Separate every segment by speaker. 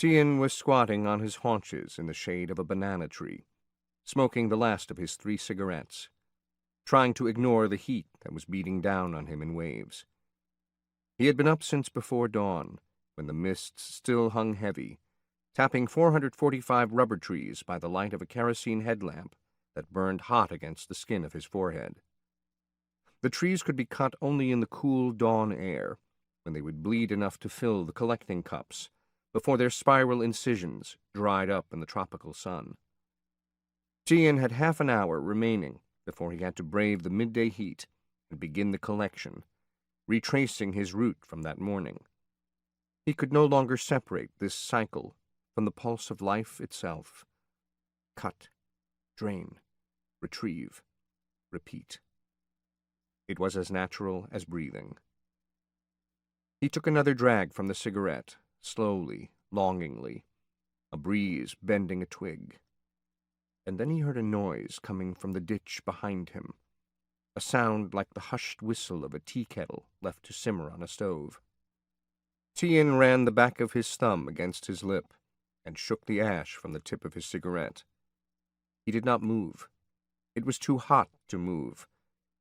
Speaker 1: Tien was squatting on his haunches in the shade of a banana tree, smoking the last of his 3 cigarettes, trying to ignore the heat that was beating down on him in waves. He had been up since before dawn, when the mists still hung heavy, tapping 445 rubber trees by the light of a kerosene headlamp that burned hot against the skin of his forehead. The trees could be cut only in the cool dawn air, when they would bleed enough to fill the collecting cups, before their spiral incisions dried up in the tropical sun. Tien had half an hour remaining before he had to brave the midday heat and begin the collection, retracing his route from that morning. He could no longer separate this cycle from the pulse of life itself. Cut, drain, retrieve, repeat. It was as natural as breathing. He took another drag from the cigarette, slowly, longingly, a breeze bending a twig. And then he heard a noise coming from the ditch behind him, a sound like the hushed whistle of a tea kettle left to simmer on a stove. Tien ran the back of his thumb against his lip and shook the ash from the tip of his cigarette. He did not move. It was too hot to move,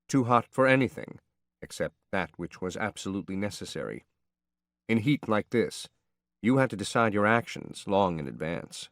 Speaker 1: too hot for anything except that which was absolutely necessary. In heat like this, you had to decide your actions long in advance.